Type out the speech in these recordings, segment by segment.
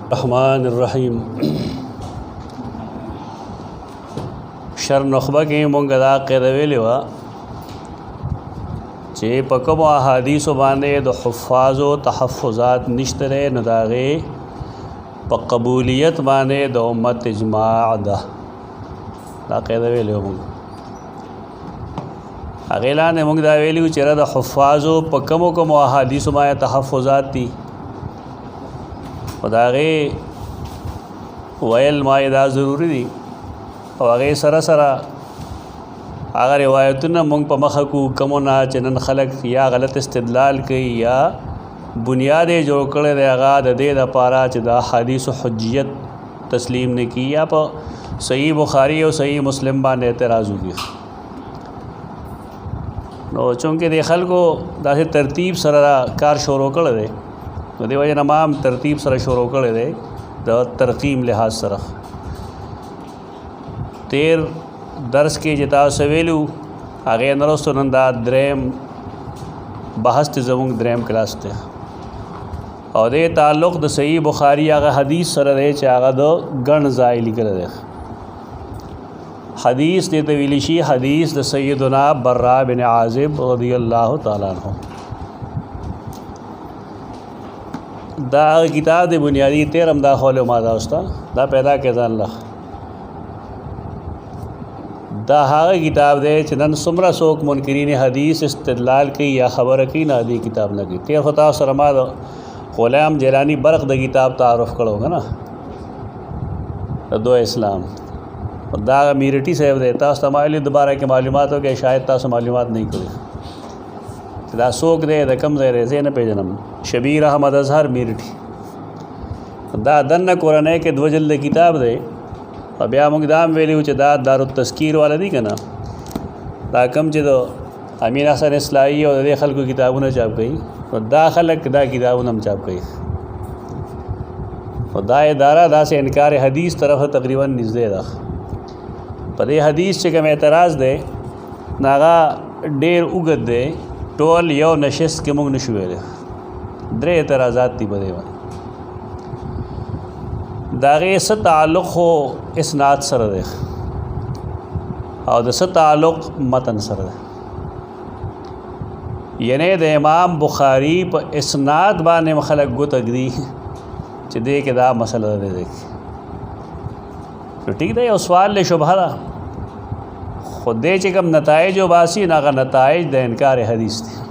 रहमान रहीम शर नखबा के मोंग दा क़ेदवेले वा चे पकम अहादीस बाने द हुफ़ाज़ व तहफ़्फ़ुज़ात निश्तरे नदागे प कबूलियत बाने द उम्मत इजमाअ दा क़ेदवेले मोंग अगेला ने मोंग दा वेली चेरा द हुफ़ाज़ पकमो कम अहादीस बाने तहफ़्फ़ुज़ात थी दागे वयल मायदा ज़रूरी दी और आगे सरा सरा अगर रिवायतुन मोंग प मख को कमोना चनन खलक या गलत इस्तिदलाल कई या बुनियाद जोड़ करे दे आगा दे द पारा च हदीस हुज्जियत तस्लीम ने की या प सही बुखारी और सही मुस्लिम बाने एतराज़ की नो चूँकि दे खल को दासे तरतीब सरा कार शोरो कर दे तो दे वजह नमाम तरतीब सर शुरू कर दे द तरकीम लिहाज सर तेर दर्स के जिता सवेलू आगे नरस्तो नंदा द्रेम बहस जमुंग द्रेम क्लास थे और दे ताल्लुक़ द सही बुखारी आगा हदीस सर दे चागा द गण ज़ाइली कर दे हदीस दे तवीलिशी हदीस द सैयदना बर्रा बिन आज़िब रज़ियल्लाहु ताला अन्हु दा किताब दे बुनियादी तेरम दा खौल मादा उस्ता दा पैदा के जान ला दा हागे किताब दे चनन सुमरा सोक मुनकरीन हदीस इस्तिदलाल की या खबर की ना दी किताब न की तेर फता शरमा ग़ुलाम जैलानी बरक़ द किताब तारुफ़ करोगे ना दो इस्लाम और दा मीरटी साहब देता उस्तमाली दोबारा के मालूमात हो के शायद तास मालूमात नहीं करे दा सोक दे द कम ज़ेरे से न पे जन्म शबीर अहमद अजहर मीरठी दा दन कुरान के दो जल्द किताब दे और ब्या मुकदाम वेली उच दा दारुत तस्कीर वाला दी कना दा कम च दो अमीन हसन इस्लाई और दे खल को किताबों ने चाप गई और दा खलक दा किताबों ने चाप गई और दा इदारा दा से इनकार हदीस तरफ तकरीबन निज़दे दा पर हदीस से कम एतराज़ दे नागा डेर उगत दे टोल यो नशस के मुंग नशुए दे द्रे एतराज़ात थी बदे दागे स ताल्लुक़ हो इसनाद सर दे और स ताल्लुक़ मतन सर दे यानी द इमाम बुखारी प इसनाद बाने मखलक गुतगदी च दे के दा मसला दे देख तो ठीक है सवाल ले शुबहा खुद दे चिकम नताइज व बासी नागा नताइज द इनकार हदीस थे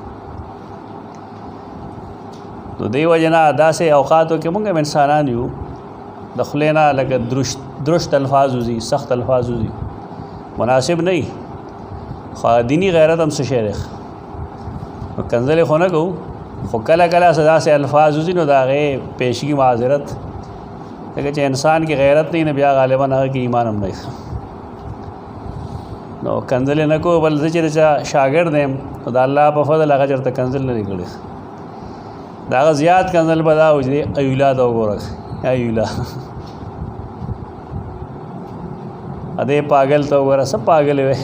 तो दे वजना अदा से औक़ात के मुंगे इंसानान यू दखलेना लगे दुरुस्त अल्फाज उजी सख्त अल्फाज उजी मुनासिब नहीं खा दीनी गैरत हम से शेर कंजल खोना कहूँ खो कला कला सजा से अल्फाज उजी न दागे पेशगी माजरत लेकिन इंसान की गैरत नहीं न ब्या गालिबा ना कि ईमान हम नहीं नो कंजल न को बल से शागिर्द देम तो अल्लाह पर फजल लगा चरता कंजल न निकले दागा ज़ियाद कंजल बदा उजरे अयूला तो गोरख अयूला अदे पागल तो गोरा सब पागल हुए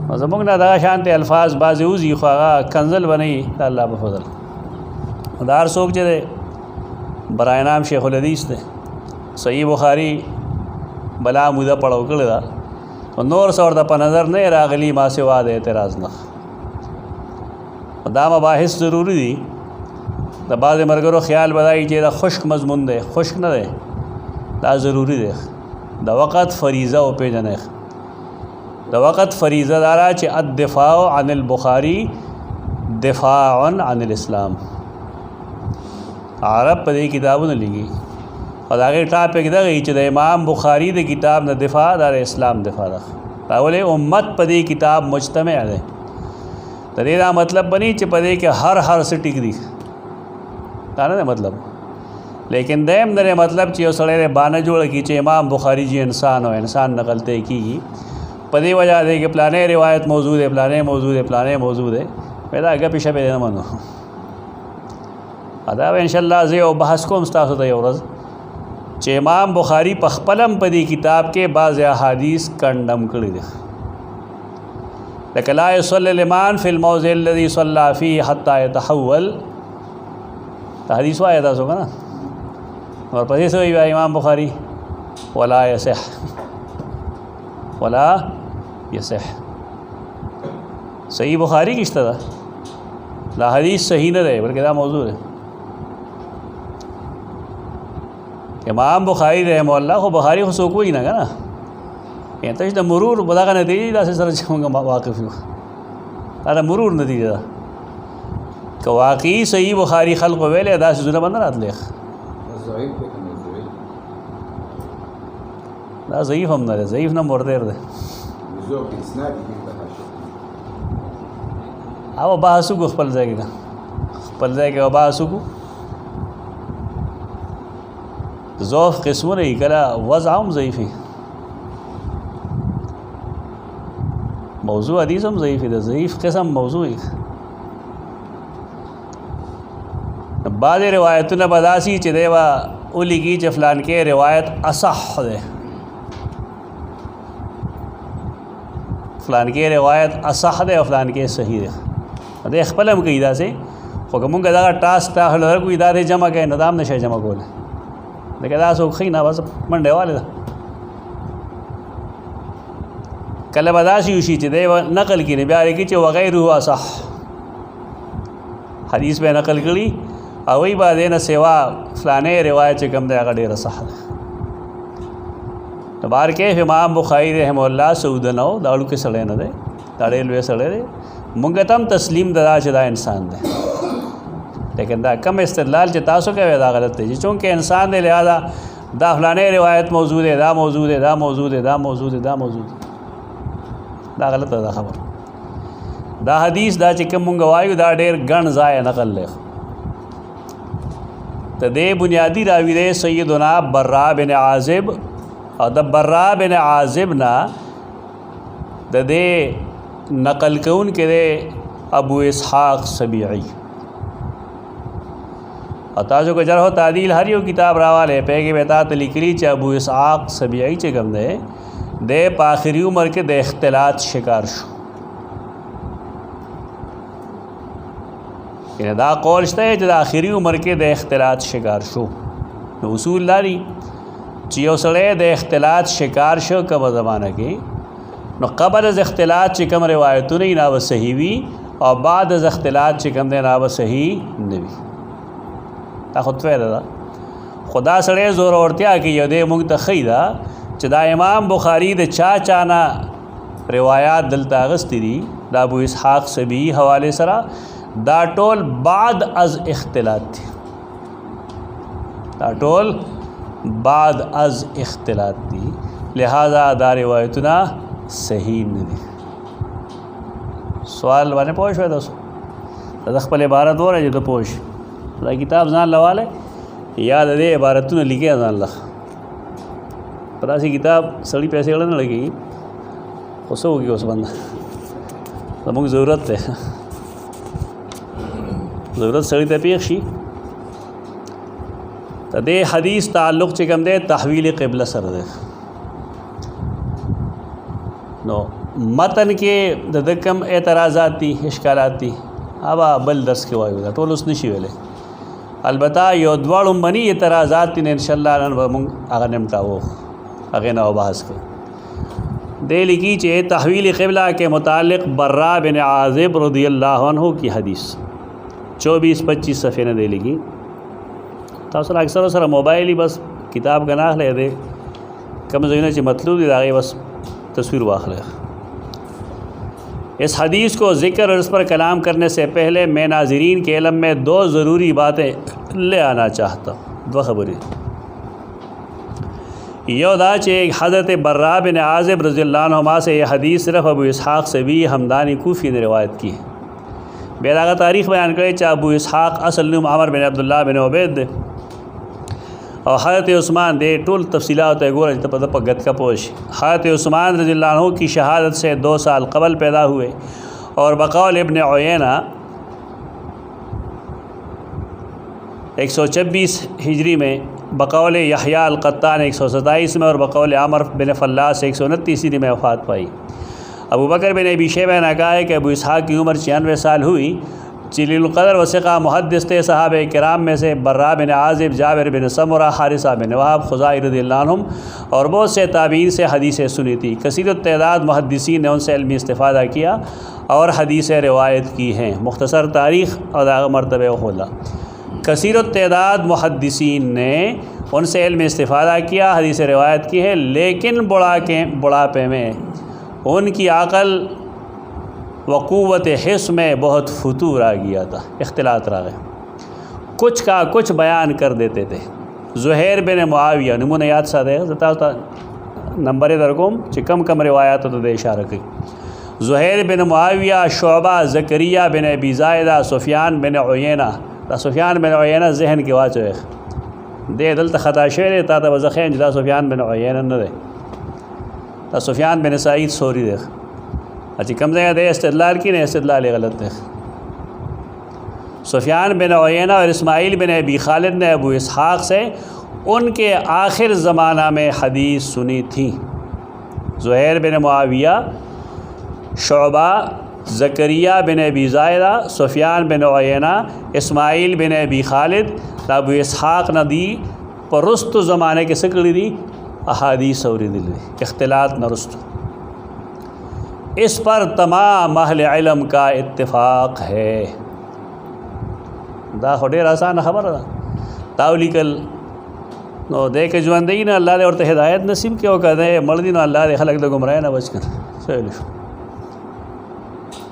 और जमुक ना दागा शांति अल्फाज बाज़ूज़ी ख्वागा कंजल बनी अल्लाह पर फजल दार सोक जरे बराए नाम शेखुल हदीस थे सही बुखारी बला मुदा पढ़ो कर दा तो नूर सौर दा नज़र नहीं रागली माँ से वाद एतराज़ न दाम बाहिस ज़रूरी दी द बाज़ मरगरो ख्याल बदाई चे खुश्क मजमून दे खुश्क न दे दा ज़रूरी दे द वक़्त फ़रीज़ा व पे जने द वक़्त फ़रीज़ा दारा चे अद्दिफ़ा अनिल बुखारी दिफ़ाअन अनिल इस्लाम अरब पदे किताबों ने लिखी और आगे टापिक दा गई चे द इमाम बुखारी दे किताब न दिफ़ा दार इस्लाम दिफ़ा दा तावले उम्मत पदे किताब मुज्तमे आदे तरीदा मतलब बनी च पदे के हर से टिक दी ताना दे मतलब लेकिन देम दरे मतलब ची सड़े बाना जोड़ की चे इमाम बुखारी जी इंसान हो इंसान नकलते की पदे वजह दे कि प्लाने रिवायत मौजूद है प्लाने मौजूद है प्लाने मौजूद है पैदा अगर पीछे पे देना मनो अदा इंशाल्लाह जे और बहस को मुस्ताफ़ औरज़ चे इमाम बुखारी पखपलम पदी किताब के बाज़ अहादीस कंडम कर दे लकला युसल्लिमान फ़िल मौज़िल लज़ी सल्ला फ़ीही हत्ता यतहव्वल हदीस आया था सोगा ना और पसी से हुई इमाम बुखारी वला यसह सही बुखारी किस तरह ला हदीस सही न रहे बल्कि दा मौजूद है। इमाम बुखारी रहमहुल्लाह को बुखारी को सोको ही ना ना ये तो मरूर बदा का नतीजे दा से सर वाकिफ अरे मरूर नतीजा कि वाकई सही बुखारी खल्क वेले अदा से जुना बंद रात लेख दा ज़ईफ़ हम ना ज़ईफ़ ना मोरदेर दे अब बासु को खपल जाएगा बासु को ज़ौफ़ किस्म नहीं करा वज़ाम ज़ईफ़ी मौजू हदीस हम ज़ईफ़ी थे ज़ईफ़ किस्म मौजू ही बाद रिवायत न बदासी चदेवा उली की चफलान के रिवायत असह दे फ़लान के रिवायत असह दे फ़लान के सही दे देख पलम के इदा से हुक्म का टास्क ताहल को इदारे जमा के नदाम नशे जमा को लेकिन दा सो खी ना बस मंडे वाले कल बदासी उशी चदे नकल की ब्यारे की वगैर हुआ सह हदीस पे नकल करी और वही बात है न सेवा फ़लाने रिवायत कम दे अगर डेरा सह तो बार के इमाम बुखारी रहमहुल्लाह सऊदनो दाड़ू के सड़े न दे दाड़े लुए सड़े दे मुंगतम तस्लीम ददा चदा इंसान दे लेकिन दा कम इस्तदलाल चतासो के वेदा गलत है चूँकि इंसान दे लिहाजा दा फलाने रिवायत मौजूद है दा मौजूद है दा मौजूद है दा मौजूद है दा मौजूद दा गलत है दा खबर दा हदीस दा चिकम मुंगवायु दा डेर गण ज़ाय नकल ले तो दे बुनियादी रावी दे सैयदना बर्रा बिन आज़िब और द बर्रा बिन आज़िब ना दे नकल कौन के दे अबू इसहाक़ सबीई और ताजो को जरह तादील हरियो किताब रावाले पैगे बेता लिखली चे अबू इसहाक़ सबीई चे गम दे आखिरी उम्र के दे इख्तिलात शिकार शो इन दा कौल है जब आखिरी उम्र के दे इख्तिलात शिकार शो उसूल लारी चियो सड़े दे इख्तिलात शिकार शो कब ज़माना के न कबल अज़ इख्तिलात चिकम रिवायतों नहीं ना व सही हुई और बाद अज़ इख्तिलात चिकम दे ना व सही नवी ता खुद फेदा खुदा सड़े ज़ोर औरत्या कि यदे मुंग तखीदा चदा इमाम बुखारी दे चाना रिवायात दलता गस्तिरी दा अबू इसहाक़ से भी हवाले सरा दा टोल बाद अज़ इख्तिलात थी दा टोल बाद अज़ इख्तिलात थी लिहाजा दा रिवायतना सही नहीं सवाल वाने पोश है दोस्तों दख पल इबारत हो रहा है जो तो पोश किताब जान लवाले याद दे इबारत ने लिखे जान लख पता सी किताब सड़ी पैसे वाले ना लगेगी खुश होगी उस बंदा तो मुझे ज़रूरत है ज़रूरत सड़ी तपेक्षी तो दे हदीस ताल्लुक़ चिकम दे तहवील क़िबला सर दे नो मतन के दकम एतराज़ात थी इश्कालात थी अब बल दर्स के वायु टोल उस नशी वेले अलबत्ता यो द्वाड़ मनी एतराज़ात थी इंशाअल्लाह अगर निमटा वो अगे ना बहस को दे लिखी चे तहवील क़िबला के मुतालिक बर्रा बिन आज़िब रज़ियल्लाहु अन्हु की हदीस 24-25 सफ़े ने दे लिखी तो सर अक्सर सर मोबाइल ही बस किताब का नाख ले दे कम ज़मीन चे मतलूब दे आगे बस तस्वीर वाख ले इस हदीस को ज़िक्र और इस पर कलाम करने से पहले मैं नाज़रीन के इल्म में दो ज़रूरी बातें ले आना चाहता हूँ दो खबरें योदा चे हज़रत बर्रा बिन आज़िब रज़ियल्लाहु अन्हु से यह हदीस सिर्फ़ अबू इसहाक़ से भी हमदानी कूफ़ी ने रिवायत की है बेदागा तारीख़ बयान करे चा अबू इसहाक़ असल नाम अमर बिन अब्दुल्लाह बिन उबैद और हज़रत उस्मान दे टोल तफसीलात गोर पता गत का पोश हज़रत उस्मान रज़ियल्लाहु अन्हु की शहादत से 2 साल कबल पैदा हुए और बकौल इब्न उयैना 126 हिजरी में बकौल यहया अल-क़त्तान 127 में और बकौल आमर बिन फल्लास 129 हिजरी में वफ़ात पाई। अबू बकर बिन अबी शैबा ने कहा है कि अबू इसहाक़ की उम्र 96 साल हुई जलील क़द्र वसिक़ा मुहद्दिस थे सहाबे किराम में से बर्रा बिन आज़िब, जाबिर बिन समरा, हारिसा बिन वहाब, खुज़ाई रज़ियल्लाहु अन्हुम और बहुत से ताबीन से हदीसें सुनी थी। कसीर तदाद मुहद्दिसीन ने उनसे इल्मी इस्तिफ़ादा किया और हदीसें रिवायत की हैं। मुख्तसर तारीख़ और दाग़ मरतबे होला। कसीर तदाद मुहद्दिसीन ने उनसे इल्मी इस्तिफ़ादा किया, हदीसें रिवायत की है, लेकिन बुढ़ापे में उनकी अक़ल व क़ुव्वत हिस्स में बहुत फतूर आ गया था, इख्तिलात रह गए, कुछ का कुछ बयान कर देते थे। ज़ुहैर बिन मुआविया नमूने याद सा दे नंबर दरकोम कम कम रिवायात तो दे इशारा की। ज़ुहैर बिन मुआविया, शुअबा, ज़करिया बिन अबी ज़ायदा, सुफ़ियान बिन उयैना। सुफ़ियान बिन उयैना जहन के वाचो दे दल ख़ता शेर ता वज़ख़ैन जदा सुफ़ियान बिन उयैना न दे सुफ़ियान बिन सईद सोरी देख अच्छी कम जगह दे इस्तिदलाल की ने इस्तिदलाल गलत है। सुफ़ियान बिन उयैना और इस्माइल बिन अबी खालिद ने अबू इसहाक़ से उनके आखिर ज़माना में हदीस सुनी थी। ज़ुहैर बिन मुआविया, शुअबा, ज़करिया बिन अबी ज़ायदा, सुफ़ियान बिन उयैना, इस्माइल बिन अबी खालिद, अबू इसहाक़ नदी पर रुस्तु ज़माने के सकड़ी दी अहादीस और दिल इख्तिलात न रुस्तु। इस पर तमाम अहले इल्म का इत्तिफ़ाक़ है। दा ढेर आसान खबर तावली कल नो दे के जुआनदगी ना अल्लाह और हिदायत नसीब क्यों कर दे मर्दी ना अल्लाह दे खलक दे गुमराह ना बचकर सही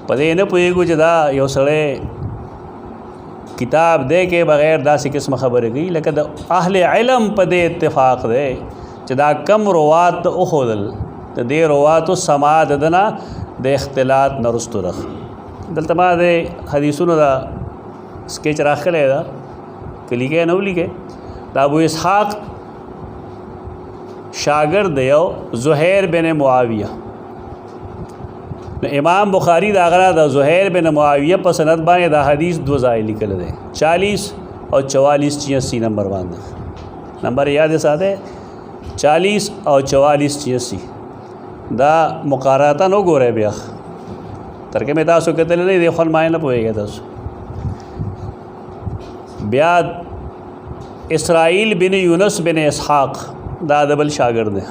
पदे न पुएगु जदा यो सड़े किताब दे के बग़ैर दासी किस्म खबर गई लेकिन अहले इल्म पदे इत्तिफ़ाक़ दे जदा कम रुवात उखोदल तो दे रुवात समाद दना दे इख्तिलात न रुस्तु रख दल तमा दे हदीसुन दा स्केच रख ले दा कली के न लिखे अबू इसहाक़ शागिर्द यो ज़ुहैर बिन मुआविया इमाम बुखारी दागना दा ज़ुहैर बिन मुआविया पसंद बाने दा हदीस दो ज़ाय लिखल दे 40 और 44 86 नंबर बांध नंबर याद साथ है 40 और 44 86 दा मुकाराता नो गोरे ब्याह तरके में तासो कहते नहीं देखल माए न पोएगा तासो ब्याद इसराइल बिन यूनस बिन इसहाक़ दा दबल शागिर्द है।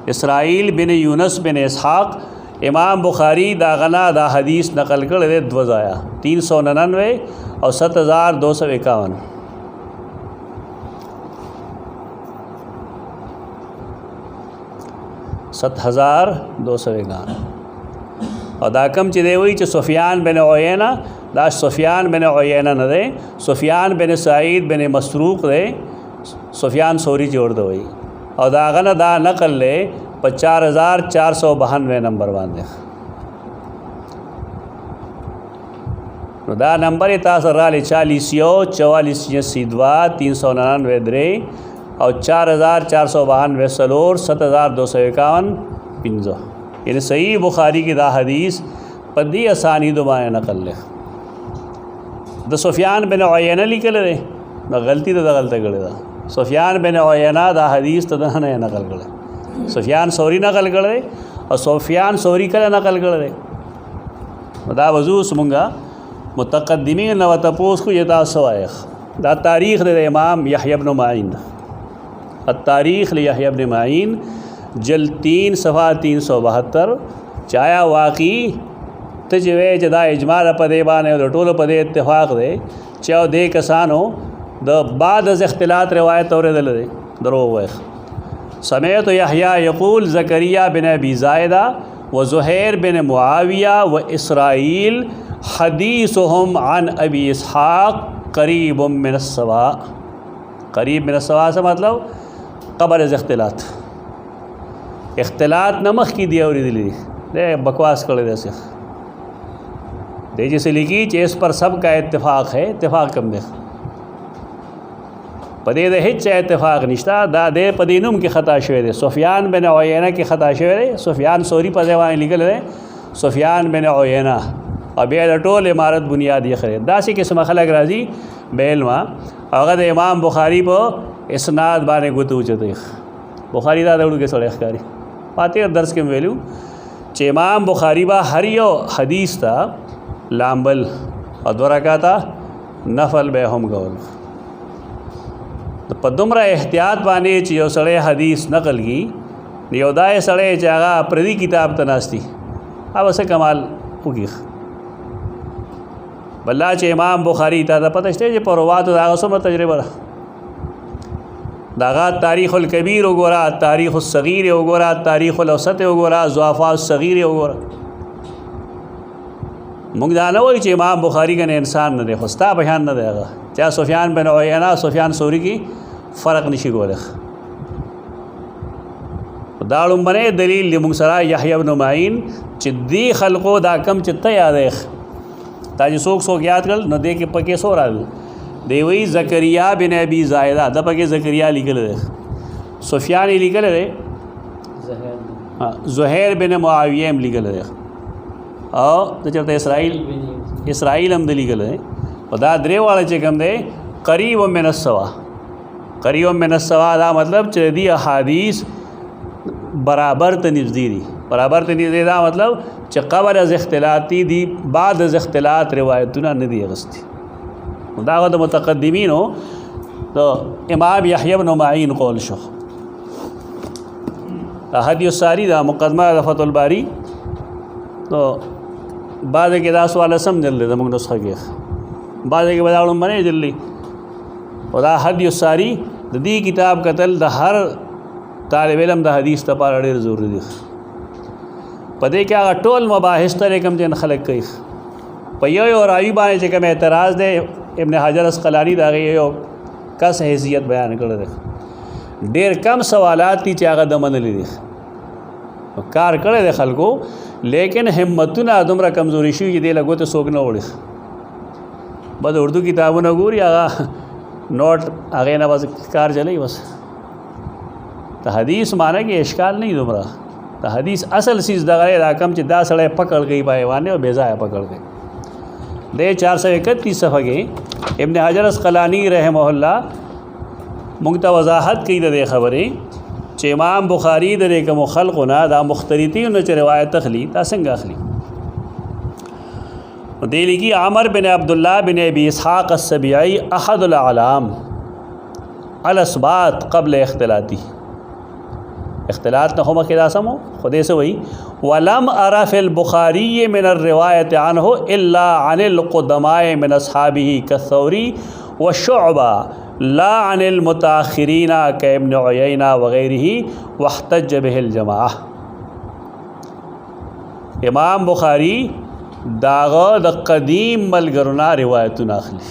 इसराइल बिन यूनस बिन इसहाक़ इमाम बुखारी दागना दा हदीस नकल कर दे द्वज़ाया 399 और 7251 7251 और दाकम चिदे हुई च सुफ़ियान बिन उयैना दा सुफ़ियान बिन उयैना न दे सुफ़ियान बिन सईद बिन मसरूक़ दे सुफ़ियान सोरी जोड़ दो हुई और दागना दा नकल ले 4492 नंबर बांधे दा नंबर तासर 40 44 सीधवा 399 द्रे और 4492 सलोर 7251 पिंजो यानी सही बुखारी की दा हदीस पदी आसानी दुबाएँ नकल ले द सुफ़ियान बिन उयैना लिखल रे न गलती तो गलत करे दा सुफ़ियान बिन उयैना दा हदीस तो न नकल करे सुफ़ियान सौरी नकल कर रहे और सुफ़ियान सौरी कर नकल कर रहे दा वजूस मुंगा मुतक़द्दिमीन न तपोस को यदा सवाइख दा तारीख़ दे इमाम यहया इब्न माइन तारीख़ यहया इब्न माइन जल 3 सफ़ा 372 चाया वाक़ी तजवे जदा इजमाल पदे बाने टोल पदे इत्तिफ़ाक़ दे चाओ दे कसानो द बाद अज़ इख्तिलात रिवायत और दल दे दरो वैख समय तो यहया यक़ूल ज़करिया बिन अबी ज़ायदा व ज़ुहैर बिन मुआविया व इसराइल हदीसुहुम अन अबी इसहाक़ करीब मिन सवा करीब मिन सवा से मतलब क़ब्ल इख्तिलात इख्तिलात नमक की दिया और दिली दे बकवास कर जैसे दे जैसे लिखी इस पर सब का इत्तिफ़ाक़ है इत्तिफ़ाक़ कम देख पदे दे हिच इत्तिफ़ाक़ निश्ता दा दे पदीनुम की ख़ता शुए दे सुफ़ियान बिन उयैना की ख़ता शुए दे सुफ़ियान सोरी पदे वहाँ निकल रहे सुफ़ियान बिन उयैना और बेद टोल इमारत बुनियाद ये खरे दासी किस्म खलक राजी बेलवा अगद इमाम बुखारी पो इसनाद बाने गुतू चतख बुखारी दा दौड़ के सड़े कारी पाते दर्स के वैल्यू चे इमाम बुखारी बा हर यो हदीस था लाम्बल او 2 رکعاته نفل به هم کول. په دومره احتیاط باندې چې یو سړی حدیث نقل کی یو دای سړی چې هغه پردي کتاب ته ناستی هغه څه کمال وکړي. بلله چې امام بخاری ته د پته شته چې په رواتو د هغه څومره تجربه ده. د هغه تاریخ الکبیر وګوره، تاریخ الصغیر وګوره، تاریخ الاوسط وګوره، ضعفاء الصغیر وګوره. موږ دا نه وایو چې امام بخاری کنه انسان نه دی، خو ستا بیان نه دی هغه چا سفیان بن عیینه سفیان ثوری کی فرق نشي کولی. دا لومبنی دلیل دی موږ سره یحیی بن معین چې دی خلقو دا کم چې ته یادې تا چې څوک یاد کړل نو دې کې پکې څو راغلل. دی وی زکریا بن ابي زائده د پکې زکریا لیکل دی، سفیان لیکل دی، زهیر بن معاویه هم لیکل دی، او د چرته اسرائیل هم د لیکل دی. او دا درې واړه چې کوم دی قریب من السوا، قریب من السوا دا مطلب چې دی احادیث برابر ته نږدې دي. برابر ته نږدې دا مطلب چې قبل از اختلاطی دي، بعد از اختلاط روایتونه نه دي اغستی. دا د متقدمینو د امام یحیی بن معین قول شو. هدی الساری دا مقدمه د فتح الباری تو بعد کې دا سوال سم جلدی زموږ نسخه کې، بعد کې بداړم باندې جلدی. او دا هدی الساری د دې کتاب قتل د هر طالب علم د حدیث لپاره ډېر ضروری دی. په دې کې هغه ټول مباحث ترې کوم چې خلک کوي په یو راوي باندې چې کوم اعتراض دی ابن حجر اسقلانی دا یو کس حیثیت بیان کړی دی. ډېر کم سوالات دي چې هغه د منلي دي، کار کړی دی خلکو، لیکن همتونه دومره کمزوري شوي چې دې له ګوتې څوک نه وړي. بس اردو کتابونه ګوري هغه نوٹ هغې نه بس کار چلی. بس د حدیث معنی کې اشکال نه دومره. د حدیث اصل چیز دغه دا کم چې دا سړی پکړ گئی په حیوانې او بې ځایه پکړ گئی. د 431 صفحه کې ابن حجر اسقلانی رحمه الله موږ ته وضاحت کوي د دې خبرې چې امام بخاری د کوم خلقونه دا مختلطینو چې روایت اخلي دا څنګه اخلي. دې لګي عمر بن عبد الله بن ابي اسحاق السبيعي احد الاعلام الاثبات قبل اختلاطي. اختلاط نہ ہوما کدا سمو خودے سے وہی ولم ارى في البخاري من الروايه عنه الا عن القدماء من اصحابه كالثوري والشعبة لا عن المتاخرين كابن عيينة وغيره واحتج به الجماعه. امام بخاری داغه د قدیم ملګرونه روایتونه اخلي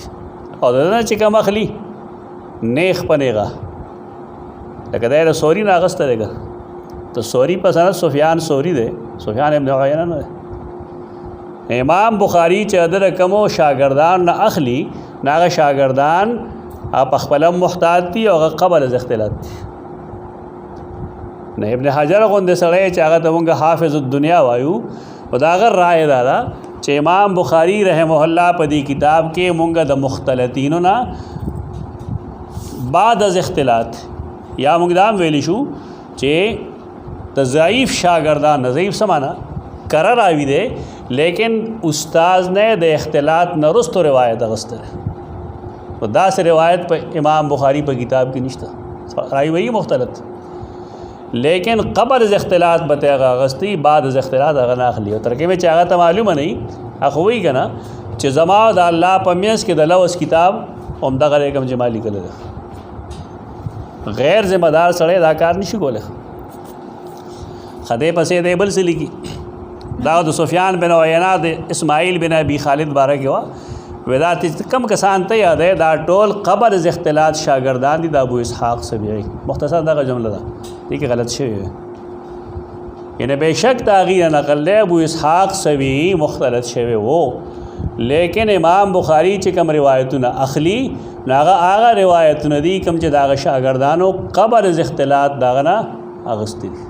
او دغه چې کوم اخلي نیخ پنیغه لکه دا سوری نه اغسته دیگه تو سوری په سند سفیان سوری دی، سفیان ابن عیینه نه دی. امام بخاری چې د کمو شاګردان نه اخلي ناغه شاګردان اپ خپل محتاط دي او قبل از اختلاط دي. نه ابن حجر غوند سره چې هغه ته موږ حافظ الدنیا وایو او دا غیر رائے دا چې امام بخاری رحمه الله په دې کتاب کې موږ د مختلطینو نه بعد از اختلاط یا موږ دا ویلی شو چې د ضعیف شاګردان ضعیف سمانا کرر راوي دی لیکن استاد نے د اختلاط نه رستو روایت اغسته او دا سه روایت په امام بخاری په کتاب کې نشته. راوي وی مختلط لیکن قبل از اختلاط بته اغستی بعد از اختلاط هغه نه اخلي او ترکه چې هغه ته معلومه نه اخو وی کنه چې زما د الله په میاس کې د لوس کتاب هم دغه رقم جمالي کړل. غیر ذمہ دار سړی دا کار نشي کوله. خدای پسې دی بل څه لیکي دا د سفیان بن عیینه د اسماعیل بن ابي خالد باره کې وا ودات کم کسان ته یاد ہے دا ټول قبل از اختلاط شاګردان دي د ابو اسحاق سبیعی. مختصر دا جمله ده دې کې غلط شوی یعنی بهشک تغییر نقل له ابو اسحاق سبیعی مختلط شوی وو، لیکن امام بخاری چې کوم روایتونه اخلي ناغه هغه روایتونه دي کوم چې داغه شاګردانو قبل از اختلاط داغه نه اغستی دي.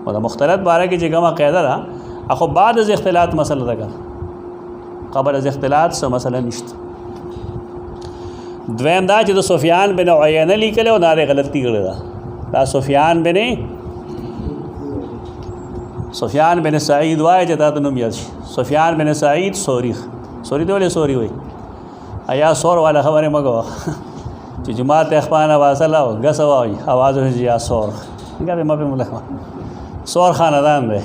او د مختلط باره کې چې کومه قاعده ده اخو بعد از اختلاط مسله ده، قبل از اختلاط څه مسله نشته. دویم دا چې د سفیان بن عیینه لیکل او دا غلطی کړی دا سفیان بن سعید وای چې دا نوم یاد شي. سفیان بن سعید سوری سوري ته ولې سوري وایي یا سور والا خبرې مه کوه چې جماعت اخوان واصله او ګسه وایي آواز وایي یا سور هغه ما په ملک سور خاندان دی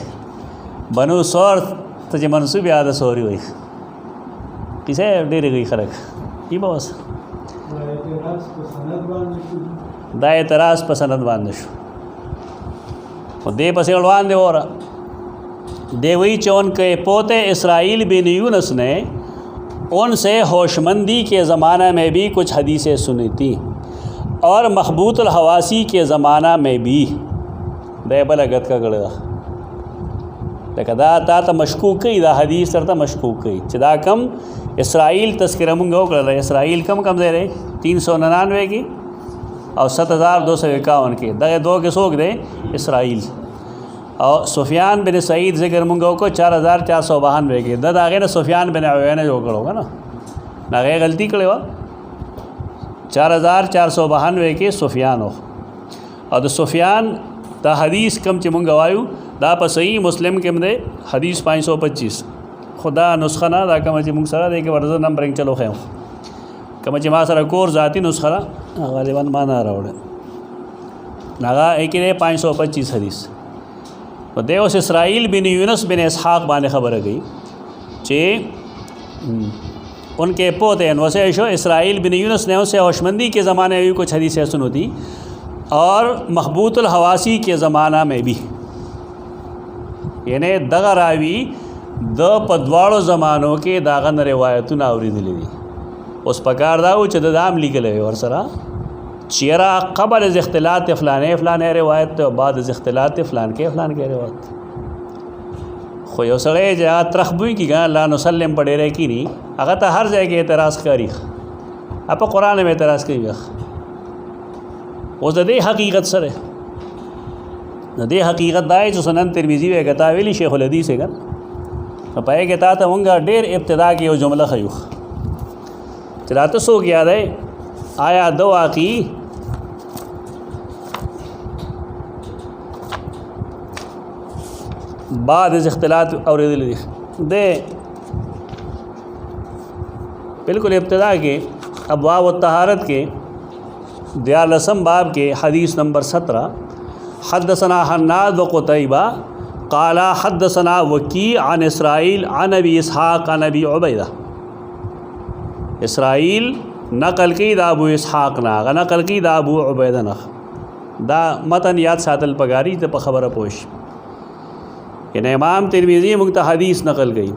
بنو سور ته چې منسوب یاد سوري وایي کیسه ډېرې گئی خلک ای به اوس دا اعتراض په سند باندې شو और दे पसे उड़वान दे और देवई चौन के पोते इसराइल बिन यूनुस ने उनसे होशमंदी के ज़माना में भी कुछ हदीसें सुनी थी और मखबूतुल हवासी के ज़माना में भी बेबल अगत का गड़ा लेकिन ता मशकूक दा हदीस तरता मशकूक चदा कम इसराइल तस्करा मुंगो कर इसराइल कम कम दे रहे 399 की और 7251 के दे दो के सोख दे इसराइल और सुफियान बिन सईद ज़िक्र मुंगो को 4492 के दद आगे ना सुफियान बिन उयैना जो करोगा ना गए गलती करे हुआ 4492 के सुफियान हो और सुफियान दा हदीस कम च मुंगवायु दा पर सही मुस्लिम के मदे हदीस 525 खुदा नुस्खा ना दा कम च मुंग सरा दे के वर्ज़ नंबरिंग चलो खे कम च मा सरा कोर ज़ाती नुस्खा गालिबन माना रहा नागा एक 525 हदीस और दे उस इसराइल बिन यूनुस बिन इसहाक बाने खबर गई चे उनके पोते वैसे शो इसराइल बिन यूनुस ने उनसे होशमंदी के ज़माने में भी कुछ हदीसें सुनी थी और मखबूतुल हवासी के ज़माना में भी यानी दगा रावी द पदवाड़ो ज़मानों के दागन रिवायत नावरी दिली दी उस पकार दाऊ च दाम लिखल है और सरा चेरा कबल इख्तिलात फ़लाने रिवायत तो बाद इख्तिलात फ़लान के रिवायत खो यो सड़े जा तरखबुई की गा ला नुसल्लिम पढ़े रहे की नहीं अगर तो हर जगह एतराज़ करी आप कुरान में एतराज़ करी उस दे हकीकत सर दे हकीकत दाए जो सुनन तिरमिज़ी वे गतावेली शेखुल हदीस है गन पाए के ता होंगे डेर इब्तिदा की वो जुमला खयू चला तो सो याद है आया दवा की बाद इख्तिलात और दे बिल्कुल इब्तिदा के अबवाब व तहारत के दियालसम बाब के हदीस नंबर 17 हद्दसना हन्नाद व क़ुतैबा क़ाला हद्दसना वकी अन इसराइल अन अबी इसहाक़ अन अबी उबैदा इसराइल नकल की दा अबू इसहाक़ ना नकल की दा अबू उबैदा ना दा मतन याद सातल पगारी तो खबर पोश इन इमाम तिरमिज़ी मुक्त हदीस नकल गई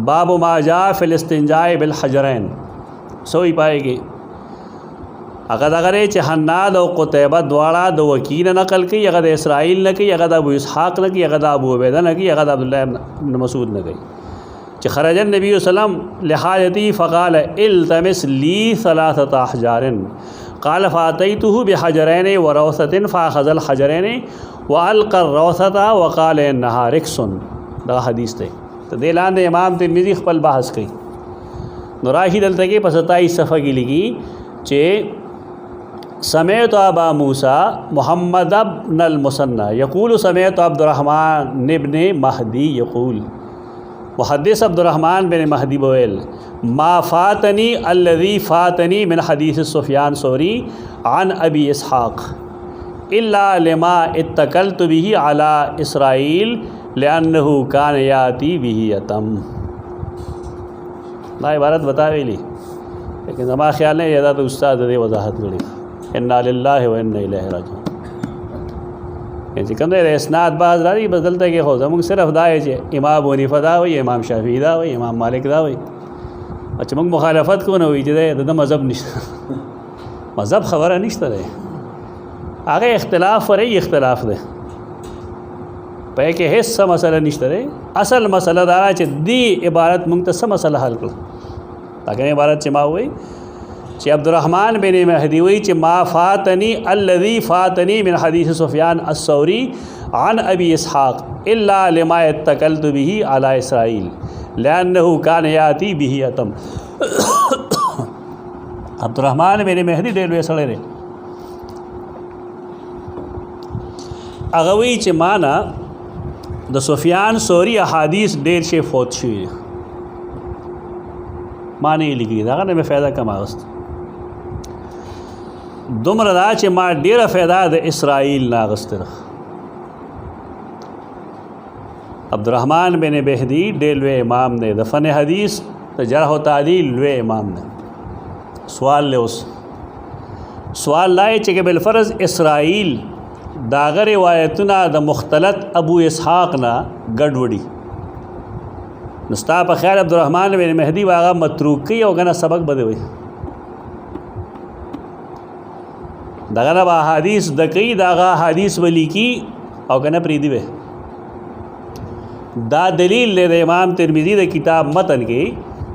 बाब माजा फ़िलिस्तिंजाए बिल हजरैन सोई पाएगी अगर हन्नाद और क़ुतैबा द्वारा दो वकील नकल की अगद इसराइल न की अगद अबू इसहाक़ न की अगद अबू उबैदा न की अगद अब्दुल्लाह इब्न मसूद न गई खरजन नबी वसल्लम लिहाजती फ़क़ाल इल्तमिस ली सलासत अहजारिन क़ाल फ़ातैतुहु बिहजरैन व रौसतिन फ़ाख़ज़ल हजरैन व अलक़ा रौसता व क़ाल इन्नहा रिक्सुन दा हदीस थे तो दिलान इमाम तिरमिज़ी खपल बहस कई नुराही दल तक 27 सफ़ा की लिखी चे समेत अबा मूसा मोहम्मद अब्न अल-मुसन्ना यक़ूल समेत अब्दुर्रहमान इब्न महदी यक़ूल मुहद्दिस अब्दुर्रहमान बिन महदी बोल मा फ़ातनी अल्लज़ी फ़ातनी मिन हदीस सुफ़ियान सौरी अन अबी इसहाक़ इल्ला लिमा इत्तकलतु बिही अला इसराइल लिअन्नहु कान याती बिही यतम ना इबारत बतावेली लेकिन हमारा ख्याल है यदा तो उस्ताद दे वजाहत करी इन्ना लिल्लाहि व इन्ना इलैहि राजिऊन कंदे इसनाद बाज राजी बदलते के हो जमुंग सिर्फ दाए जे इमाम अबू हनीफा दा हुई इमाम शाफी दा हुई इमाम मालिक दा हुई अच्छा मुंग मुखालफत को न हुई जे द मज़हब निश्ता मज़हब खबर निश्ता रहे आगे इख्तिलाफ रही इख्तिलाफ दे पे के हिस्सा मसला निश्ता रहे असल मसला दारा चे दी इबारत मुंग तस मसला हल को ताकि इबारत चे मा हुई चे अब्दुर्रहमान बिन महदी हुई चे मा फ़ातनी अल्लज़ी फ़ातनी मिन हदीस सुफ़ियान अस्सौरी अन अबी इसहाक़ इल्ला लिमा इत्तकलतु बिही अला इसराइल लिअन्नहु कान याती बिही यतम अब्दुर्रहमान बिन महदी डेल वे सड़े रे अगवी चे माना द सुफ़ियान सौरी अहादीस डेर शे फोत शुई معنی لیکي دا نه مې فایده کم اغست دومره دا چې ما ډیره فایده د اسرائیل نه اغستله عبدالرحمن بن بهدی ډېر لوی امام دی د فن حدیث د جرح و تعدیل لوی امام دی سوال له اوس سوال لای چې بالفرض اسرائیل داغه روایتونه د مختلط ابو اسحاق نه ګډوډي نستا په خیال عبدالرحمن بن مهدی واغه متروکی او غنه سبق بده وي دغه نه حدیث د کوي دغه حدیث ولی کی او کنه پریدي وي دا دلیل له امام ترمذی د کتاب متن کې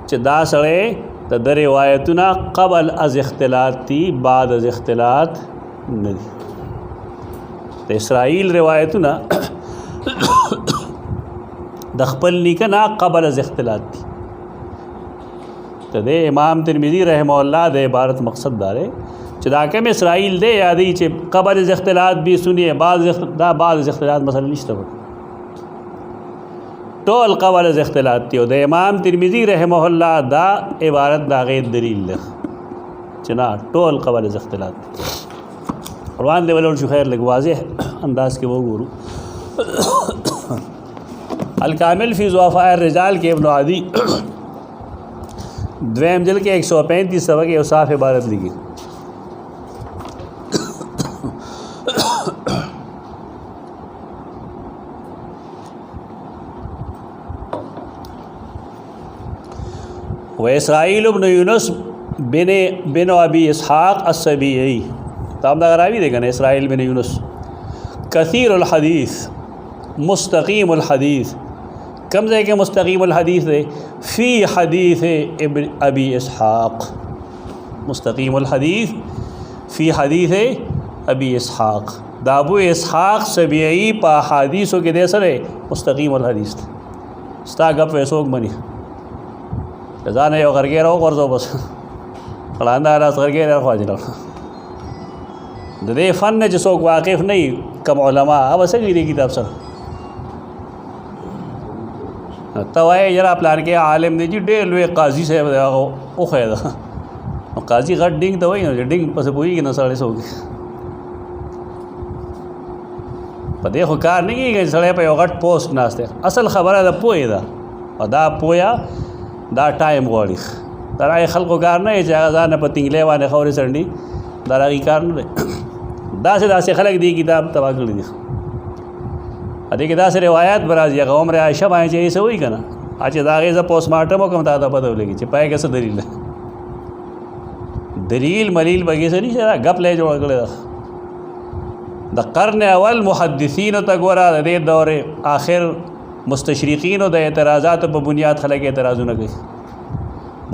چې دا سره د روایتونه قبل از اختلاط تی بعد از اختلاط نه دي د اسرائیل روایتونه د خپل لیکنه قبل از اختلاط دي ته د امام ترمذی رحم الله د عبارت مقصد دار چې دا کوم اسرائیل دی یادی چې قبل از اختلاط به سنیه بعض از اختلاط مثلا نشته ټول قبل از اختلاط دی او د امام ترمذی رحمه الله دا عبارت دا غیر دلیل ده چې نه ټول قبل از اختلاط روان دی ولول شو خیر لګ واضح انداز کې وګورو الکامل فی ضعفاء الرجال کے ابن عدی دویم جلد کے 135 صفحہ کے اوصاف عبارت لکھی وإسرائيل بن يونس بن أبي إسحاق السبيعي تام دا راوی دے گا اسرائیل بن یونس کثیر الحدیث مستقیم الحدیث کم سے کہ مستقیم الحدیث دے فی حدیث ابن ابی اسحاق مستقیم الحدیث فی حدیث ابی اسحاق دا ابو اسحاق سبیعی پا حدیثوں کے دے سرے مستقیم الحدیث ستا گپ ویسوک منی جزانے یو غرگے رہو غرزو بس قلاندہ راست غرگے رہو خواجی رہو د دې فن چې څوک واقف نه کم علما او څنګه دې کتاب سره ته وایې یاره پلان کې عالم دی چې ډېر لوی قاضي صاحب دی هغه وښیه ده نو قاضي غټ ډینګ ته وایي نو چې ډینګ پسې پوهېږي نه سړی څوک په دې خو کار نه کېږي چې سړی په یو غټ پوسټ ناست دی اصل خبره د پوهې ده او دا پوهه دا ټایم غواړي دا راغی خلکو کار نه چې هغه ځان په تنګلې باندې خورې څنډي دا راغی کار نه دی داسې خلک دی کتاب تباہ کړي دي دې کې داسې روایت برازي هغه عمر عائشه باندې چې څه وایي که نه چې د هغې زه پوسټ مارټم وکړم تا ته پته ولګي چې پای کې څه دلیل ده دلیل ملیل بګې څه نشته دا ګپ لی جوړه کړې ده د قرن اول محدثینو ته ګوره د دې دور آخر مستشرقینو د اعتراضاتو په بنیاد خلک اعتراضونه کوي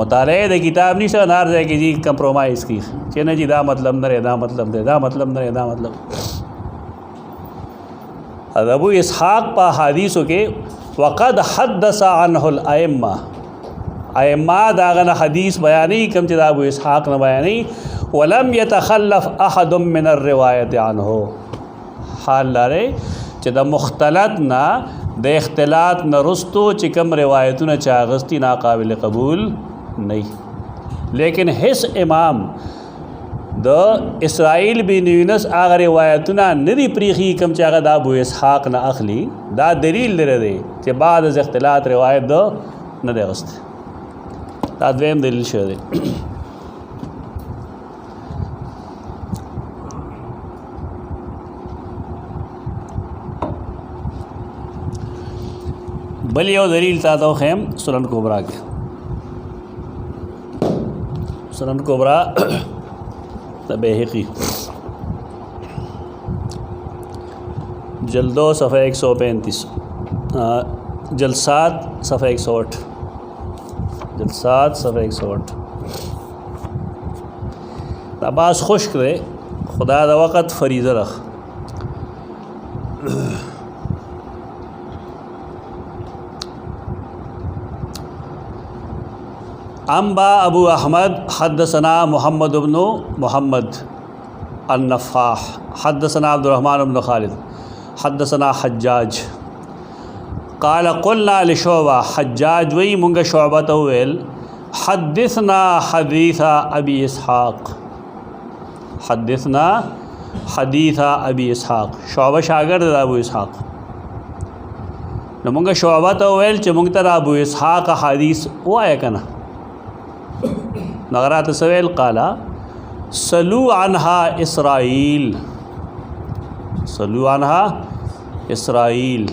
مطالعه د کتاب نشته نار ځای کې جی کمپرومائز کی چې نه جی دا مطلب نه دا مطلب دی دا مطلب نه دا مطلب ابو اسحاق په حدیثو کې وقد حدث عنه الائمه ائمه داغه حدیث بیانې کوم چې ابو اسحاق نه بیانې ولم يتخلف احد من الروایت عنه حال لري چې د مختلط نه د اختلاط نه رستو چې کوم روایتونه چا غستی ناقابل قبول نہیں لیکن حس امام د اسرائیل بن یونس هغه روایتونه ندی پریخي کم چې هغه د ابو اسحاق نه اخلي دا دلیل لري دی چې بعد از اختلاط روایت د نه دی غست دا دویم دلیل شو دی بل یو دلیل تا تو خیم سنن کبرا کې سنن کبرا بیہقی جلدو صفحہ 135 جلسات صفحہ 108 جلسات صفحہ 108 عباس خشک دے خدا دا وقت فریضہ رکھ انبا ابو احمد حدثنا محمد بن محمد النفاح حدثنا عبد الرحمن بن خالد حدثنا حجاج قال قلنا لشعبہ حجاج وی منگا شعبہ تویل हद्दिसना हदीसा अबी इसहाक़, हद्दिसना हदीसा अबी इसहाक़। शोबा शागिर्द अबू इसहाक़ न मुंगा शोबा तो वेल च मुंग तर अबू इसहाक़ हदीस वो आया कना नगरा तसवेल काला सलू अनहा इसराइल, सलू अनहा इसराइल।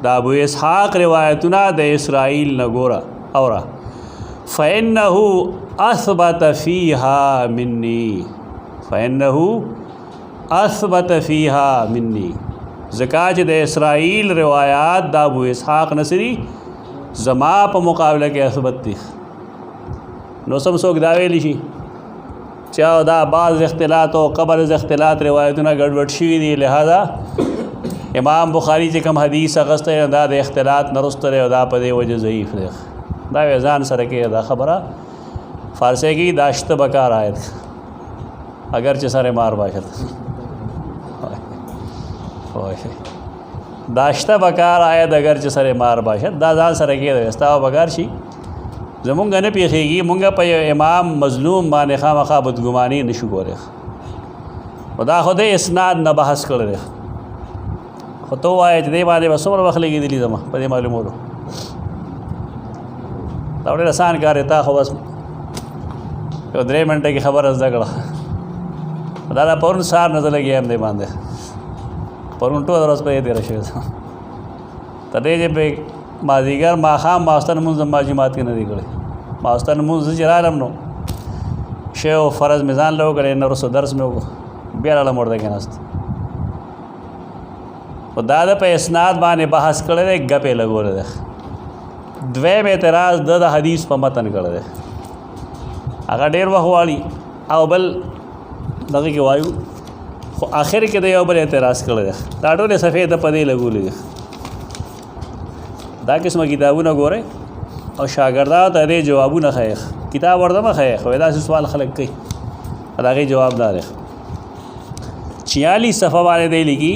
दा अबू इसहाक़ रिवायतुना द इसराइल नगोरा औरा फ़इन्नहु असबत फ़ीहा मिन्नी, फ़इन्नहु असबत फ़ीहा मिन्नी। ज़कात द इसराइल रिवायात दा अबू इसहाक़ नसरी ज़मा प मुकाबला के असबत थी। नो सम सोक दावेली शी चाहो दा बाज़ इख्तिलात व कबर इख्तिलात रिवायतुना गड़बड़ शुवी दी, लिहाजा इमाम बुखारी से कम हदीस अगस्त दा द इख्तिलात नरुस्त रे दा पदे वजह ज़ईफ़ रे दा वेज़ान सर के दा खबरा फ़ारसे की दाश्त बकार आयत अगर च सर मार बाशत दाश्ता बकार आयत अगर च सर मार बाशत दा जान सर के दस्ता बकार शी जमुंगा न पेखेगी मुंगा पे इमाम मजलूम माने खा मखा बदगुमानी नशु को रे खुदा खुद इसनाद न बहस कर रे तो आए दे माने बस उम्र वख लगी दिली जमा पदे मालूम हो तबड़े आसान का रहता हो बस 3 मिनट की खबर अजदा कड़ा दादा पौन सार नजर लगी हम दे बांधे पौन टो रोज पे दे रहे तदे जे पे माजीगर माखाम मास्तर मुंजमा जमात के नदी करे मास्तर मुंज जरालम नो शेव फ़र्ज मिज़ान लो करे न रसो दर्स में हो बेरा मोड़ के नस्त और दादा पे इसनाद बाने बहस करे दे गपे लगो रे द्वे में एतराज़ द हदीस पर मतन कर दे अगर डेर वहवाली अवबल दगे के वायु आखिर के दे अवबल एतराज़ कर दे ताटो ने सफ़ेद पदे लगू ले दा किस्म किताबू न गोरे और शागिर्दा तदे जवाबू न खैख किताब वर्दमा खैख वैदा से सवाल खलक कई अदागे जवाबदार है 46 सफ़ा वाले दे लिखी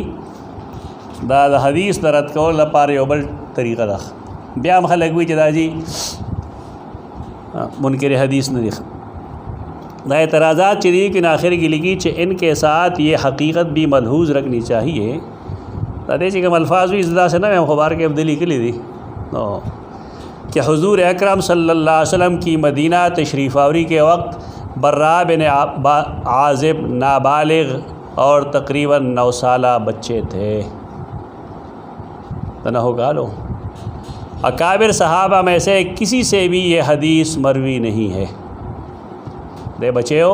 दा हदीस दरद को लपार अवबल तरीक़ा दा ब्याम खलक भी जदा जी मुनकर हदीस न दिखा दा एतराज़ात चली कि आखिर की लिखी च इनके साथ ये हकीकत भी मलहूज़ रखनी चाहिए तदे च कम अल्फाज भी इज़्ज़ा से ना मैं खबर के अब्दली के लिए दी कि हुज़ूर अकरम सल्लल्लाहु अलैहि वसल्लम की मदीना तशरीफ़ आवरी के वक्त बर्रा बिन आज़िब नाबालिग और तकरीबन 9 साला बच्चे थे। तना हो गा लो अकाबिर सहाबा में से किसी से भी ये हदीस मरवी नहीं है दे बचे हो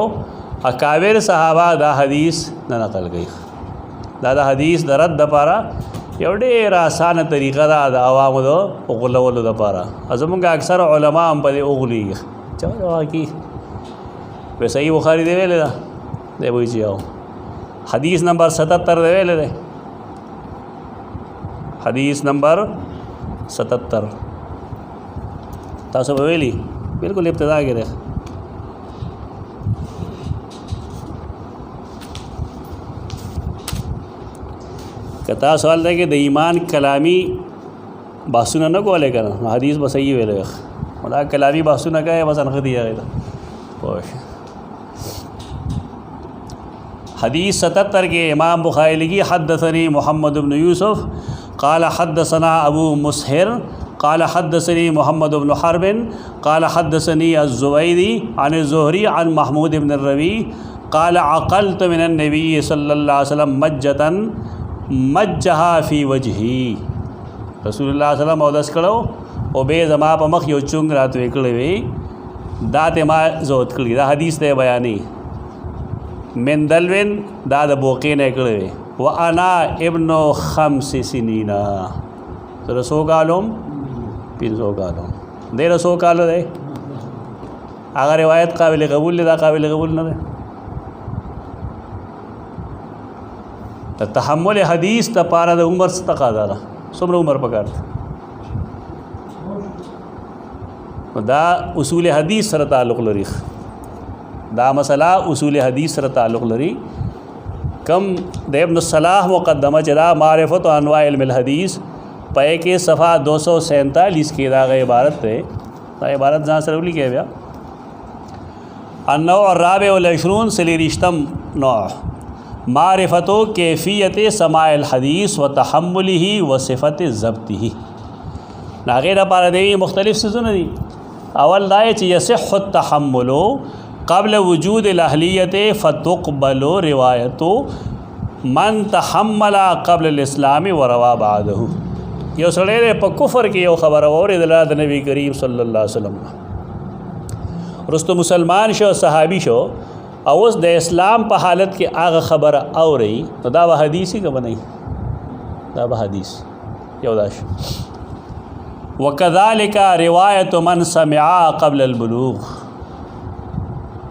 अकाबिर सहाबा दा हदीस न नकल गई दादा हदीस दरद दपारा एवढे आसान तरीक़ा दा आवाम दो उगलवल दपारा अजमुंगा अक्सर उलमा हम पदे उगली चलो की वैसे ही बुखारी देवे ले दे वही जाओ हदीस नंबर 77 देवे ले दे हदीस नंबर 77 तासो बवेली बिल्कुल इब्तिदा के देख कता सवाल था कि द ईमान कलामी बासुना न को लेकर हदीस बस सही वेले खुदा कलामी बासुना का है बस अनख दिया गया हदीस 77 के इमाम बुखारी लिखी हद्दसनी मोहम्मद इब्न यूसुफ क़ाल हद्दसना अबू मुसहिर क़ाल हद्दसनी मोहम्मद इब्न हर्बिन क़ाल हद्दसनी अज़्ज़ुबैरी अन ज़ुहरी अन महमूद इब्न रबी क़ाल अक़ल्तु मिन नबी सल्लल्लाहु अलैहि वसल्लम मज्जतन मज्जहा फ़ी वजही रसूलुल्लाह सल्लम औदस कड़ो ओ बे जमा पमख यो चुंग रात वेकड़े वे दाते मा जोत कड़ी दा हदीस दे बयानी मिन दलविन दाद बोके ने कड़े वे व अना इब्नो खम्स सिनीना तो रसो कालुम पिन सो कालुम दे रसो कालो दे अगर रिवायत काबिल कबूल दा काबिल कबूल न दे तो तहम्मुल हदीस त पारा द उम्र से तकादा सुमर उम्र पकार दा उसूल हदीस सर ताल्लुक़ लरी दा मसला उसूल हदीस सर ताल्लुक़ लरी कम देबन सलाह मुक़द्दमा जदा मारिफत व अनवा इल्म हदीस पे के सफ़ा 247 के दाग़ इबारत थे دا عبارت ځان سره ولیکئ بیا. النوع الرابع والعشرون سلیریشتم نوع معرفت کیفیت سماع الحدیث و تحمله و صفت ضبطه. هغې دپاره دی مختلف څیزونه دي. اول دا چې یصح التحمل قبل وجود الاهلیت فتقبل روایت من تحمل قبل الاسلام وروا بعده. یو سړی په کفر کې یو خبره واورېدله د نبی کریم صلی الله علیه وسلم، رستو مسلمان شو، صحابي شو، او اوس د اسلام په حالت کې هغه خبره اوري، نو دا به حدیثي که به نه وي؟ دا به حدیث یو دا شو. وکذلک روایت من سمع قبل البلوغ.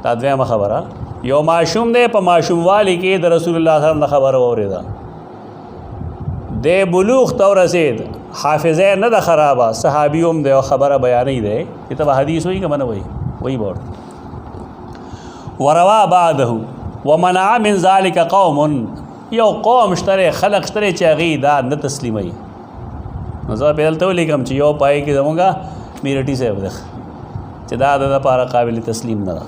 دا دویمه خبره. یو ماشوم دی په ماشوموالي کې د رسول الله صلی الله علیه وسلم نه خبره واورېده، د بلوغ ته ورسېد، حافظه نه ده خرابه، صحابي هم دی او خبره بیانوي دی، دې ته به حدیث وایي که به نه وایي؟ وایي به ورته. وروا بعده ومنع من ذلك قوم. یو قوم شته، خلق شته چې هغې دا نه تسلیموي. نو زه به دلته ولیکم چې یو پای کې زمونږ میرټي صاحب دی چې دا د لپاره قابل تسلیم نه ده.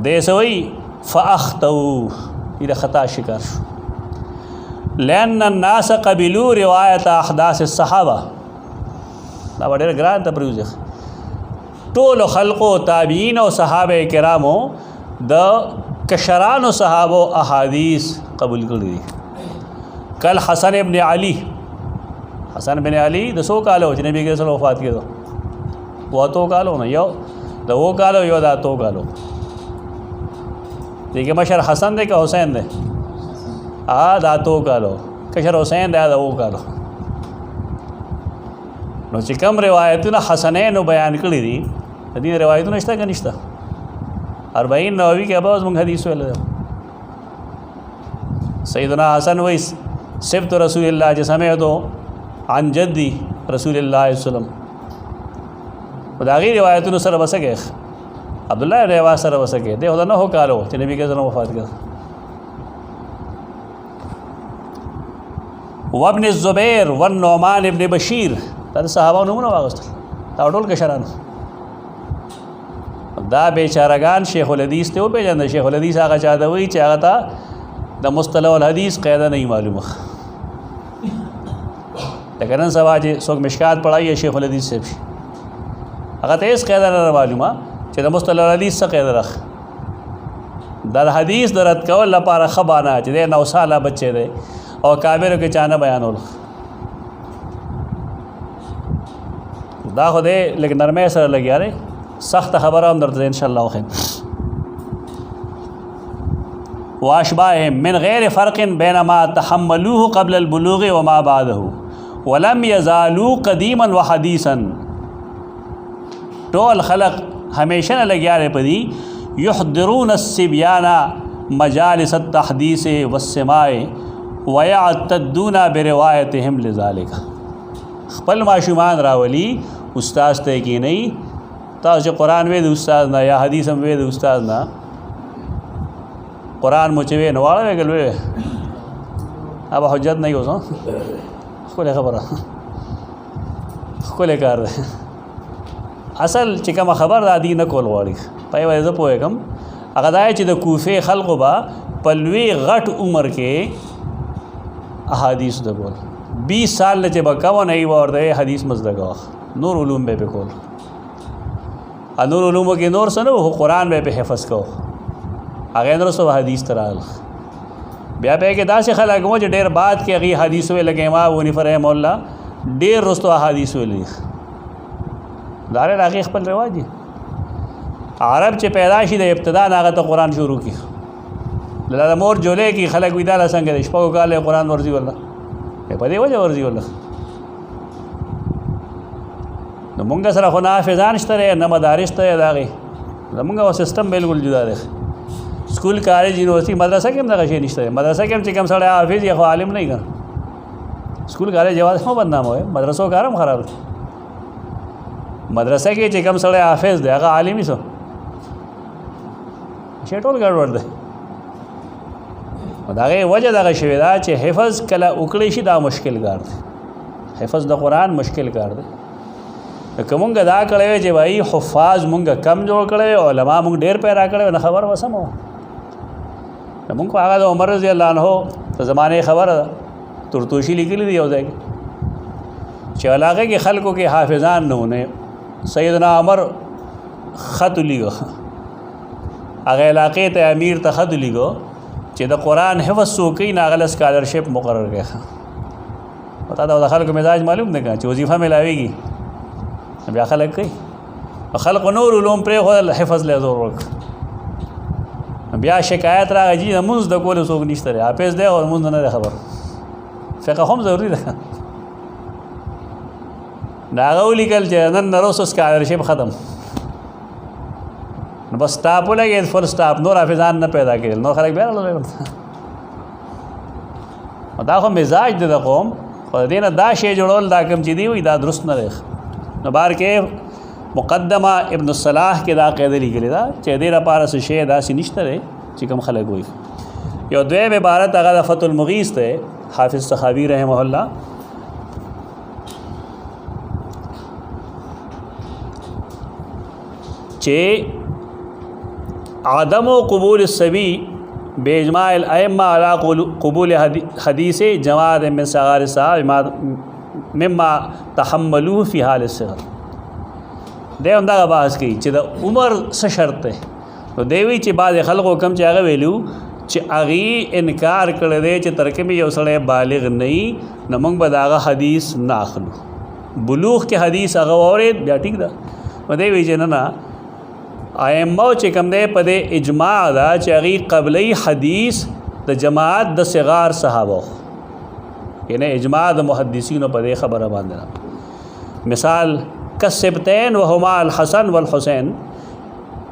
دې څه وایي؟ فاخطئوا، دې د خطا شکار شو. لأن الناس قبلوا روایت احداث الصحابه. دا به ډېر ګران ته پرېوځي. ټولو خلقو، تابعین او صحابه کرامو د کشرانو صحابو احادیث قبول کړي دي. کل حسن ابن علی. حسن بن علی د څو کالو چې نبی کریم صلی الله علیه وسلم وفات کېدو؟ و اتو کالو نه، یو د و کالو یو د اتو کالو. دې کې مشر حسن دی که حسین دی؟ د اتو کالو. کشر حسین دی د و کالو. نو چې کوم روایتونه حسنینو بیان کړي دي، د دې روایتونه شته که نشته؟ 40 نووي کې به اوس موږ حدیث ویلی دی. سیدنا حسن وایي صفت رسول الله چې سمعتو عن جدي رسول الله صلی الله علیه وسلم. خو د هغې روایتونو سره به څه کوې؟ عبدالله ابن عباس سره به څه کوې؟ دی خو د 9 کالو چې نبي کریم وفات کړ. وابن الزبیر والنعمان ابن بشیر، دا د صحابه نومونه واغوستل، دا ټول کشران. دا بیچارهګان شیخ الحدیث ته وپېژنده. شیخ الحدیث هغه چا ته وایي چې هغه ته د مصطلح الحدیث قاعده نه معلومه. لکه نن سبا چې څوک مشکات پړهایي شیخ الحدیث صاحب شي، هغه ته هېڅ قاعده نه معلومه چې د مصطلح الحدیث څه قاعده راخ. دا د حدیث د رد کول لپاره ښه بانه چې دی 9 ساله بچی دی او کابرو کې چا نه بیانول. دا خو دی لږ نرمۍ سره لګیا دی. سخت خبره هم درته انشاءالله وښیم. واشباههم من غیر فرق بینما تحملوه قبل البلوغ وما بعده ولم يزالوا قدیما وحدیثا. ټول خلق همیشه نه لګیا دی په دې یحضرون الصبیان مجالس التحدیث والسماع ويعتدون بروایتهم لذلك. خپل ماشومان راولي استاد ته کینی، تاسو چې قرآن وې د استاد نه یا حدیث هم وې د استاد نه، قرآن مو چې وې نو واړه وې ګل وې اب حجت نه اوس. ښکلې خبره، ښکلی کار دی. اصل چې کومه خبر د عادي نه کول غواړي. په یوه زه پوهېږم هغه دا چې د کوفې خلقو به په لوی غټ عمر کې احادیث د کول 20 سال نه چې به کوه نه یې به ورته حدیث مزده کوه، نور علوم به یې کول. نور علومو کې نور څه نه و، قرآن به یې په حفظ کوه. هغې نه وروسته به حدیث ته راغله. بیا به یې کې داسې خلک وو چې ډېر بعد کې هغې حدیث ویل، لکه امام ابو حنیفه رحمه الله ډېر وروسته حدیث ویلي. دا د هغې خپل رواج دی. عرب چې پیدا شي د ابتدا نه هغه ته قرآن شروع کړي. د مور جولې کې خلک وي دا څنګه دی 6 کاله قرآن ورځي ولا په دې وجه ورځي ولا. نو مونږ سره خو نه حافظان شته نه مدارس ته د هغې. زمونږ سیستم بالکل جدا دی. سکول کالج یونیورسټي مدرسه کې هم دغه شی نشته. مدرسه کې هم چې کوم سړی حافظ یا خو عالم نه وي که سکول کالج یوازې خو بدنام وایي، مدرسو کار هم خراب دی. مدرسه کې چې کوم سړی حافظ دی هغه عالمي څه شی ټول ګډوډ دی. د هغې وجه دغه شوې ده چې حفظ کله وکړی شي دا مشکل کار دی. حفظ د قرآن مشکل کار دی. که مونږ دا کړی وی چې وایي حفاظ مونږ کم جوړ کړی علما مونږ ډېر پیدا کړی نه خبر وسم وه مونږ خو هغه د عمر رضی الله عنه د زمانې خبره ده ترتوشي لیکلي دي یو ځای کې چې علاقه کې خلکو کې حافظان نه ونه سیدنا عمر خط لیکو هغه علاقې ته امیر ته خط لیکو چې د قرآن حفظ څوک کوي نه هغه سکالرشپ مقرر کړي پتا دا د خلکو مزاج معلوم نه کړه چې وظیفه ملاویږي بیا خلک کوي خلق نور علوم پرې خو حفظ له زور ورک بیا شکایت راغی چې مونږ د کول څوک نشته حافظ دی او مونږ نه خبر فقه هم ضروری ده دا غولی کل چې نن نروس سکالرشپ ختم نو بس سٹاپ ولګي فل سٹاپ نور حافظان نه پیدا کړل نو خلک بیا راغلل دا خو مزاج د قوم خو دینه دا شی جوړول دا کم چې دی وي دا درست نه دی نو بار کې مقدمه ابن الصلاح کې دا قاعده لیکلې ده چې دې لپاره څه شی داسې نشته دی چې کوم خلک وایي یو دویم عبارت هغه د فتح المغیث دی حافظ سخاوي رحمه الله چې عدم قبول الصبي باجماع الائمه على قبول حدیث جماعت من صغار الصحابه مما تحملوه فی حال الصغر دی هم دا بحث کوي چې د عمر څه شرط دی نو دی وی چې بعض خلکو کم چې هغه ویلو چې هغې انکار کړی دی چې تر کومې یو سړی بالغ نه وي نو موږ به د هغه حدیث نه اخلو بلوغ کې حدیث هغه واورېد بیا ټیک ده نو دی وی چې نه ائمه چې کوم دی په دې اجماع ده چې هغې قبلی حدیث د جماعت د صغار صحابه یعنی اجماع د محدثینو په دې خبره باندې مثال کسبتین وهما الحسن والحسین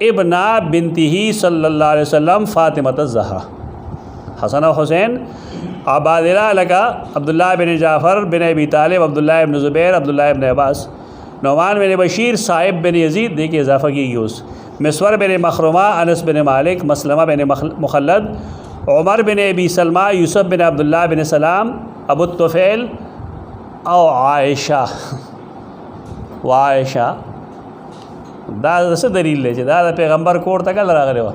ابنا بنته صلی اللہ علیہ وسلم فاطمة الزہرا حسن و حسین عبادلہ لگا عبداللہ بن جعفر بن ابی طالب عبداللہ بن زبیر عبداللہ بن عباس نعمان بن بشیر صاحب بن یزید دیکھیے اضافہ کی گئی مسور بن مخرمہ انس بن مالک مسلمہ بن مخلد عمر بن ابی سلمہ یوسف بن عبداللہ بن سلام ابو الطفیل او عائشہ وعائشہ دا څه دلیل دی چې دا د پیغمبر کور ته کله راغلی وه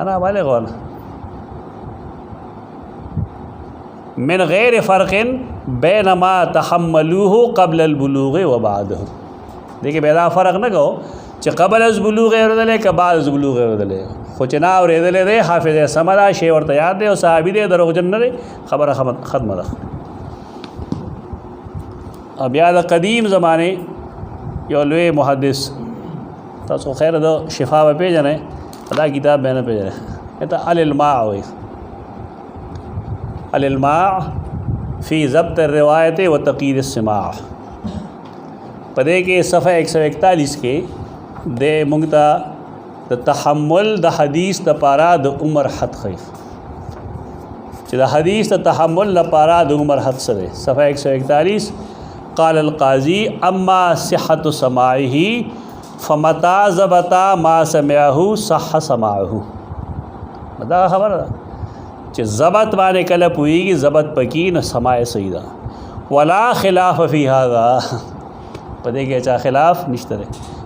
انا بالغ ونه من غیر فرق بینما تحملوه قبل البلوغ و بعده دیکھیں بے دا فرق نہ کہو چې قبل از بلوغ اوریدلې که بعد از بلوغ اوریدلې خو چې نه اوریدلې دی حافظ سمه ده شی ورته یاد دی او صحابي دی دروغجن نه دی خبره ختمه ده بیا د قدیم زمانه یو لوی محدث تاسو خیر د شفا به پیژنئ دا کتاب به نه پیژنئ ته الالماع وایي الالماع فی ضبط الروایت و تقید السماع پدې کې صفحه 141 کې د مونږ ته د تحمل د حدیث د پارا د عمر حد خیف چې د حدیث د تحمل لپاره د عمر حد سره صفحه 141 قال القاضی اما صحت سماعه فمتى ضبط ما سمعه صح سماعه دا خبره ده چې ضبط باندې کله پويږي ضبط پکې نه سماع صحیح ده ولا خلاف فی هذا پدې کې چا خلاف نشته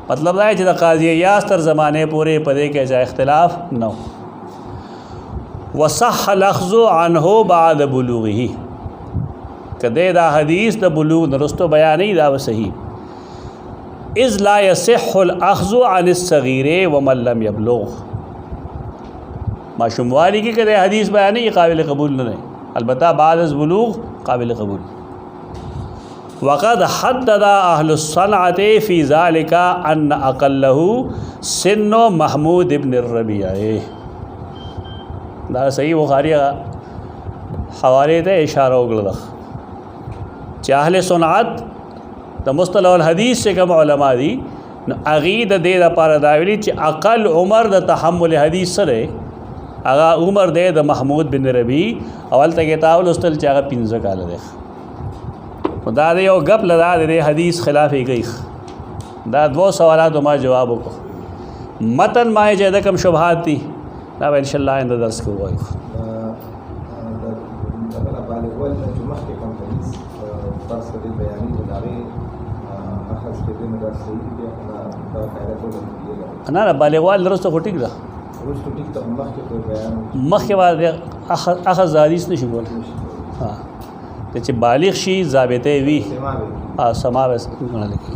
مطلب دا چې د قاضی یاس تر زمانه پورې پدې کې چا اختلاف نه وصح الاخذ عنه بعد بلوغه کدے دا حدیث دا بلوغ نرستو بیانی دا صحیح اذ لا يصح الاخذ عن الصغیر ومن لم يبلغ معشوم والی کی کدے حدیث بیانی قابل قبول نہ البتہ بعد از بلوغ قابل قبول وقد حدد اهل الصنعة في ذلك ان اقله سن محمود ابن الربیع دا صحیح بخاری حوالے ته اشاره وکړه چې اهل صنعت د مصطلح الحدیث سے کوم علما دي عقید د لپاره دا ویلي چې اقل عمر د تحمل حدیث سره هغه عمر د محمود بن ربیع اول ته کتاب لوستل چې هغه 15 کال دی دا یو غپ لدا د حدیث خلاف یې دا دو سوالات ما جواب وکړو متن ما چې د کوم شبهات دي دا ان شاء الله اند درس کې وایو نه نه بالغوال درسته خو ټیک ده مخکې باندې اخذ حدیث نشي کول چې بالغ شي ضابطه وي سما به څنګه لیکي